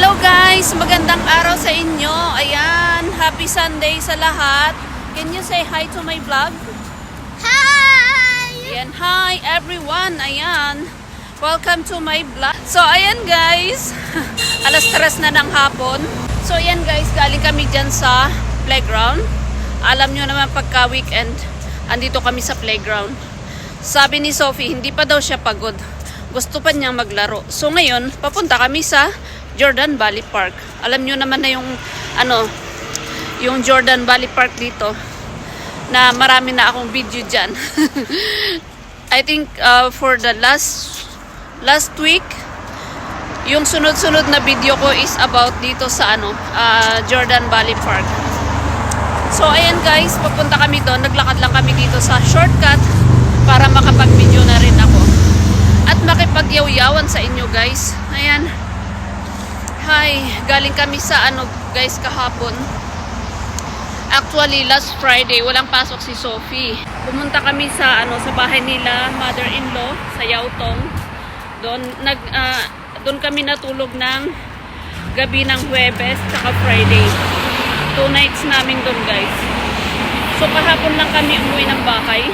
Hello guys! Magandang araw sa inyo. Ayan, happy Sunday sa lahat. Can you say hi to my vlog? Hi! Ayan, hi everyone. Ayan, welcome to my vlog. So ayan guys, alas 3 na ng hapon. So ayan guys, galing kami dyan sa playground. Alam nyo naman pagka weekend, andito kami sa playground. Sabi ni Sophie, hindi pa daw siya pagod. Gusto pa niyang maglaro. So ngayon, papunta kami sa Jordan Valley Park. Alam nyo naman na yung Jordan Valley Park dito, na marami na akong video dyan. I think for the last week, yung sunod-sunod na video ko is about dito sa Jordan Valley Park. So ayan guys, papunta kami doon. Naglakad lang kami dito sa shortcut para makapag-video na rin ako at makipagyaw-yawan sa inyo guys. Ayan. Hi, galing kami sa guys kahapon. Actually last Friday walang pasok si Sophie. Pumunta kami sa sa bahay nila, mother-in-law sa Yautong. Doon kami natulog ng gabi ng Huwebes tsaka Friday. 2 nights namin doon guys. So kahapon lang kami umuwi ng bahay.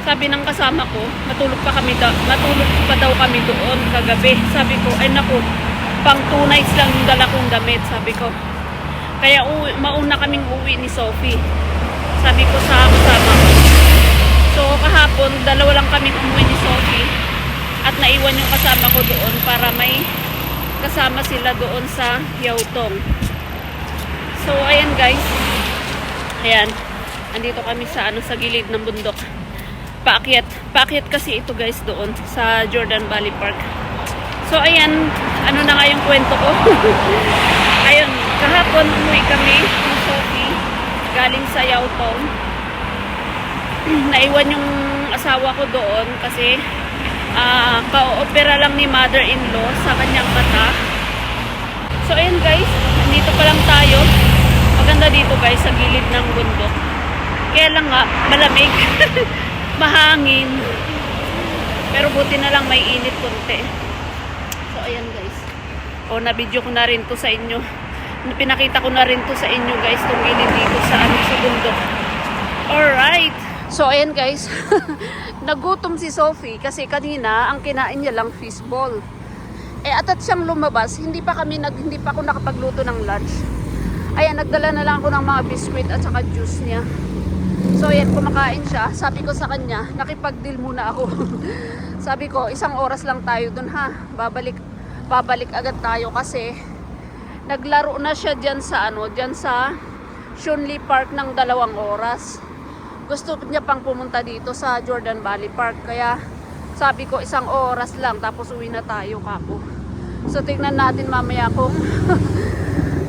Sabi ng kasama ko, matulog pa daw kami doon kagabi. Sabi ko, ay naku, pang 2 nights lang yung dala kong damit, sabi ko. Kaya mauna kaming uwi ni Sophie. Sabi ko sa kasama ko. So kahapon, dalawa lang kaming umuwi ni Sophie. At naiwan yung kasama ko doon para may kasama sila doon sa Yautong. So ayan guys. Ayan. Andito kami sa sa gilid ng bundok. Paakyat kasi ito guys doon sa Jordan Valley Park. So ayan, ano na nga yung kwento ko. Ayun, kahapon umuwi kami ni Sophie galing sa Yautong. Naiwan yung asawa ko doon kasi ka-opera lang ni mother-in-law sa kanyang mata. So ayan guys, dito pa lang tayo. Maganda dito guys sa gilid ng bundok. Kaya lang nga, malamig. Mahangin. Pero buti na lang may init konti. So ayan guys. Na-video ko na rin to sa inyo. Pinakita ko na rin to sa inyo guys, tong gilid dito sa sa bundok. Alright. So ayan guys. Nagutom si Sophie kasi kanina ang kinain niya lang fishball. Atat siyang lumabas, hindi pa ako nakapagluto ng lunch. Ayan, nagdala na lang ako ng mga biscuit at saka juice niya. So ayan, kumakain siya. Sabi ko sa kanya, nakipag-deal muna ako. Sabi ko, 1 oras lang tayo dun ha. Babalik agad tayo kasi naglaro na siya dyan sa Shunli Park ng 2 oras. Gusto niya pang pumunta dito sa Jordan Valley Park. Kaya sabi ko 1 oras lang tapos uwi na tayo kako. So tingnan natin mamaya kung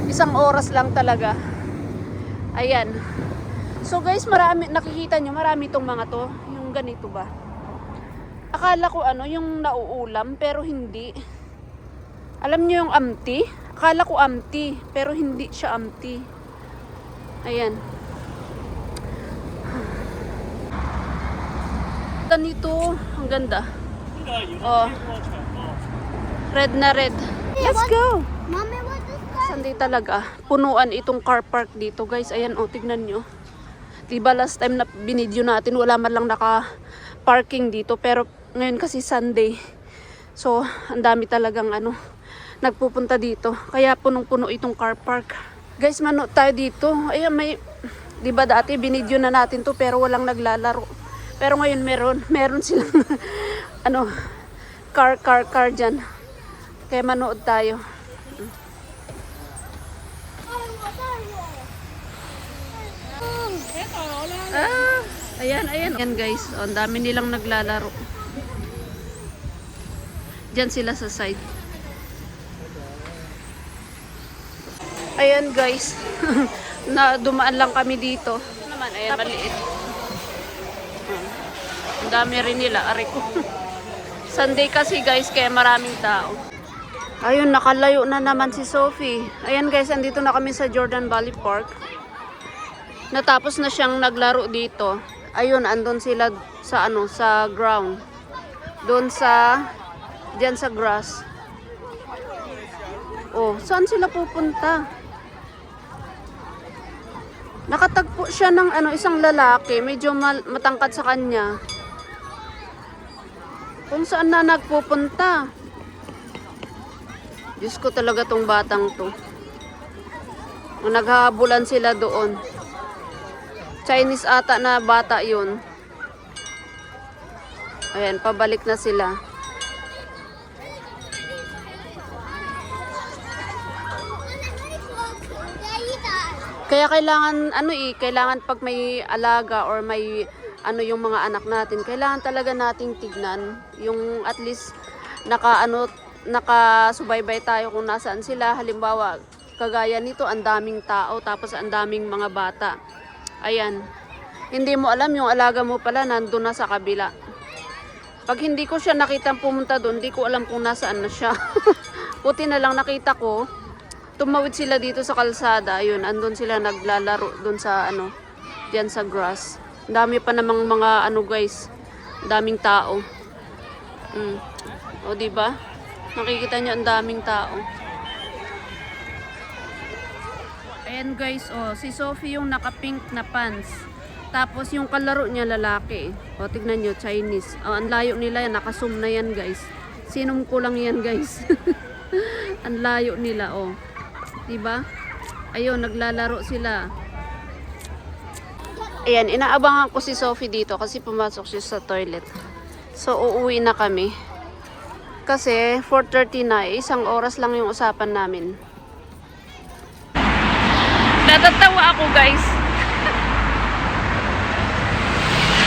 1 oras lang talaga. Ayan. So guys, nakikita nyo, marami itong mga to. Yung ganito ba? Akala ko yung nauulam, pero hindi. Alam nyo yung amti? Akala ko amti, pero hindi siya amti. Ayan. Ganito, ang ganda. Oh. Red na red. Let's go! Mommy, what is that? Sunday talaga. Punuan itong car park dito guys. Ayan tignan nyo. Diba last time na binidyo natin, wala man lang naka-parking dito. Pero ngayon kasi Sunday. So, ang dami talagang nagpupunta dito. Kaya punong-puno itong car park. Guys, manood tayo dito. Ayan, diba dati binidyo na natin to pero walang naglalaro. Pero ngayon meron silang car dyan. Kaya manood tayo. Ayan guys, ang dami nilang naglalaro. Diyan sila sa side. Ayan guys, na dumaan lang kami dito. Naman, ayan, maliit. Ang dami rin nila, ari ko. Sunday kasi guys, kaya maraming tao. Ayun, nakalayo na naman si Sophie. Ayan guys, andito na kami sa Jordan Valley Park. Natapos na siyang naglaro dito. Ayun, andun sila sa sa ground. Doon diyan sa grass. Saan sila pupunta? Nakatagpo siya ng isang lalaki. Medyo matangkad sa kanya. Kung saan na nagpupunta? Diyos ko talaga tong batang to. Naghahabulan sila doon. Chinese ata na bata yun. Ayan, pabalik na sila. Kaya kailangan kailangan pag may alaga or may yung mga anak natin, kailangan talaga nating tignan yung at least nakasubaybay tayo kung nasaan sila. Halimbawa, kagaya nito, ang daming tao tapos ang daming mga bata. Ayan. Hindi mo alam yung alaga mo pala nandun na sa kabila. Pag hindi ko siya nakita pumunta doon, hindi ko alam kung nasaan na siya. Puti na lang nakita ko. Tumawid sila dito sa kalsada. Ayun, andun sila naglalaro doon sa diyan sa grass. Dami pa namang mga guys. Daming tao. O di ba? Nakikita niyo ang daming tao. Ayan guys, si Sophie yung naka-pink na pants. Tapos yung kalaro niya lalaki. O tignan niyo, Chinese. Ang layo nila yan, naka-zoom na yan guys. Sinum ko lang yan guys. Ang layo nila diba? Ayun, naglalaro sila. Ayan, inaabangan ko si Sophie dito kasi pumasok siya sa toilet. So, uuwi na kami. Kasi, 4:30 na. Isang oras lang yung usapan namin. Natatawa ako, guys.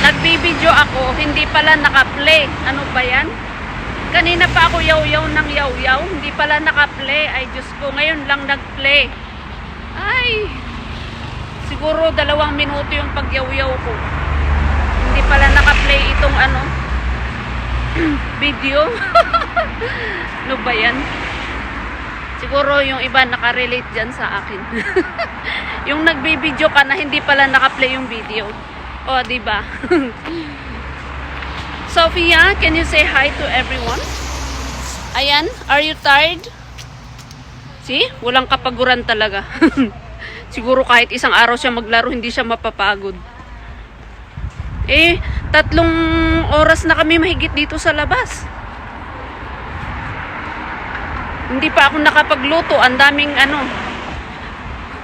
Nagbibideo ako, hindi pala naka-play. Ano ba yan? Kanina pa ako yaw-yaw ng yaw-yaw. Hindi pala naka-play. Ay, Diyos ko. Ngayon lang nag-play. Ay. Siguro 2 minuto yung pag-yaw-yaw ko. Hindi pala naka-play itong video. Ano ba yan? Siguro yung iba nakarelate dyan sa akin. Yung nagbibideo ka na hindi pala naka-play yung video. Diba? Sophia, can you say hi to everyone? Ayan, are you tired? See? Walang kapaguran talaga. Siguro kahit isang araw siya maglaro, hindi siya mapapagod. 3 oras na kami mahigit dito sa labas. Hindi pa ako nakapagluto. Ang daming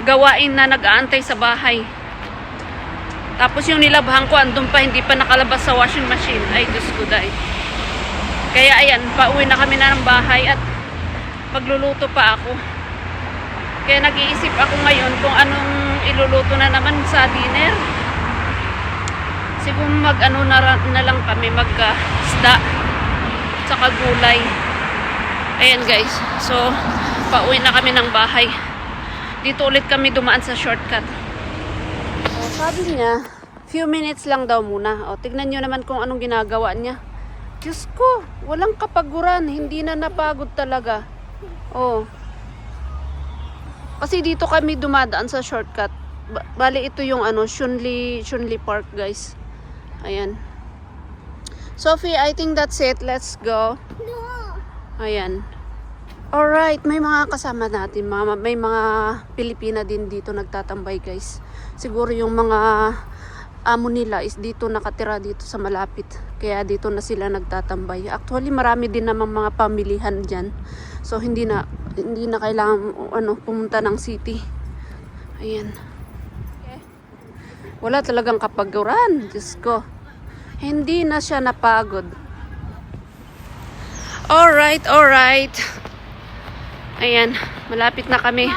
gawain na nag-aantay sa bahay. Tapos yung nilabhan ko, andun pa, hindi pa nakalabas sa washing machine. Ay, Diyos ko dahil. Kaya ayan, pauwi na kami na ng bahay at magluluto pa ako. Kaya nag-iisip ako ngayon kung anong iluluto na naman sa dinner. Siguro na lang kami, mag-isda, saka gulay. Ayan guys, so pauwi na kami ng bahay. Dito ulit kami dumaan sa shortcut. Sabi niya, few minutes lang daw muna. Tignan nyo naman kung anong ginagawa niya. Diyos ko, walang kapaguran. Hindi na napagod talaga. Kasi dito kami dumadaan sa shortcut. Bali ito yung Shunli Park guys. Ayan. Sophie, I think that's it. Let's go. No. Ayan. Alright, may mga kasama natin. May mga Pilipina din dito nagtatambay guys. Siguro yung mga amo nila is dito nakatira dito sa malapit. Kaya dito na sila nagtatambay. Actually, marami din namang mga pamilihan dyan. So, hindi na kailangan pumunta ng city. Ayan. Okay. Wala talagang kapaguran. Diyos ko. Hindi na siya napagod. Alright. Ayan, malapit na kami.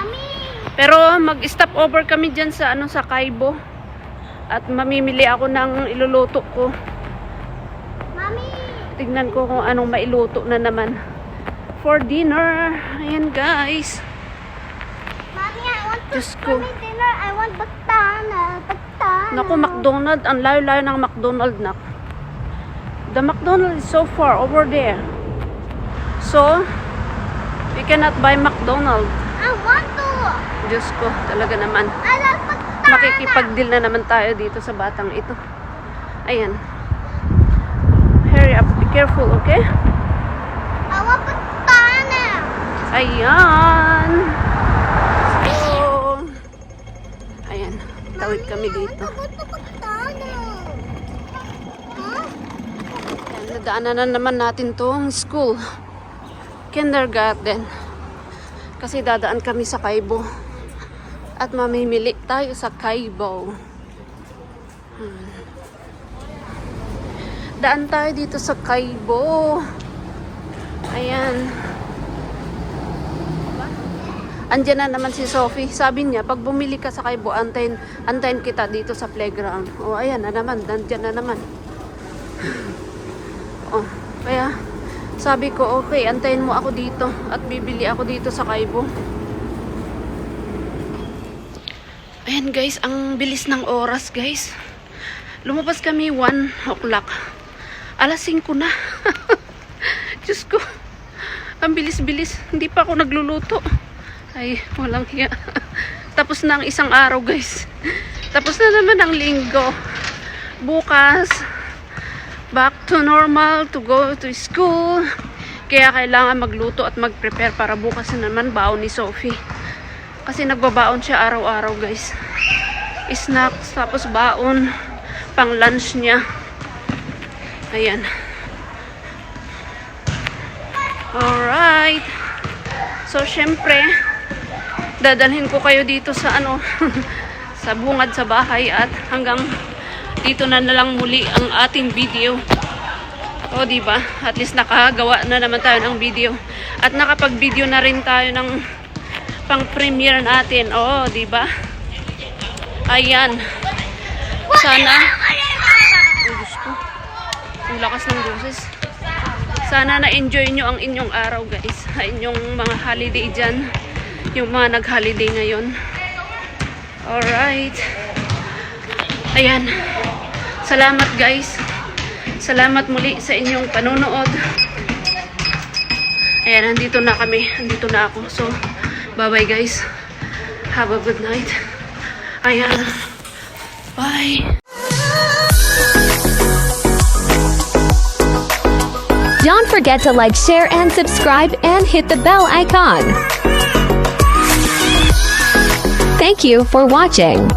Pero mag-stop over kami dyan sa sa Kaibo. At mamimili ako ng iluluto ko. Mommy. Tignan ko kung anong mailuto na naman for dinner. Ayan guys. Mommy, I want to Diyos ko. dinner. I want McDonald's. Naku, McDonald's. Ang layo-layo ng McDonald's na. The McDonald's is so far over there. So, we cannot buy McDonald's. I want to. Diyos ko, talaga naman. I love McDonald's. Makikipag-deal na naman tayo dito sa batang ito. Ayan. Hurry up. Be careful, okay? I want McDonald's. Ayan. So, ayan. Tawid kami dito. Go to McDonald's. Huh? Ayan, nadaanan na naman natin tong school. Kindergarten. Kasi dadaan kami sa Kaibo. At mamimili tayo sa Kaibo. Daan tayo dito sa Kaibo. Ayan. Andiyan na naman si Sophie. Sabi niya, pag bumili ka sa Kaibo, antayin kita dito sa playground. O, ayan na naman. Andiyan na naman. O, kaya, sabi ko, okay, antayin mo ako dito. At bibili ako dito sa Kaibo. Ayan guys, ang bilis ng oras guys. Lumabas kami 1 o'clock. Alas 5 na. Diyos ko. Ang bilis-bilis. Hindi pa ako nagluluto. Ay, walang hiya. Tapos na ang isang araw guys. Tapos na naman ang linggo. Bukas, back to normal, to go to school. Kaya kailangan magluto at mag-prepare para bukas na naman baon ni Sophie. Kasi nagbabaon siya araw-araw guys. Snacks, tapos baon, pang lunch niya. Ayan. Alright. So, syempre, dadalhin ko kayo dito sa ano, sa bungad sa bahay at hanggang dito na lang muli ang ating video. O, diba? At least nakagawa na naman tayo ng video. At nakapag-video na rin tayo ng pang-premiere natin. O, diba? Ayan. Sana, oh, Diyos ko. Ang lakas ng boses. Sana na-enjoy nyo ang inyong araw, guys. Inyong mga holiday dyan. Yung mga nag-holiday ngayon. Alright. Ayan. Salamat, guys. Salamat muli sa inyong panonood. Ayan, nandito na kami. Nandito na ako. So, bye-bye, guys. Have a good night. Ayan. Bye. Don't forget to like, share, and subscribe, and hit the bell icon. Thank you for watching.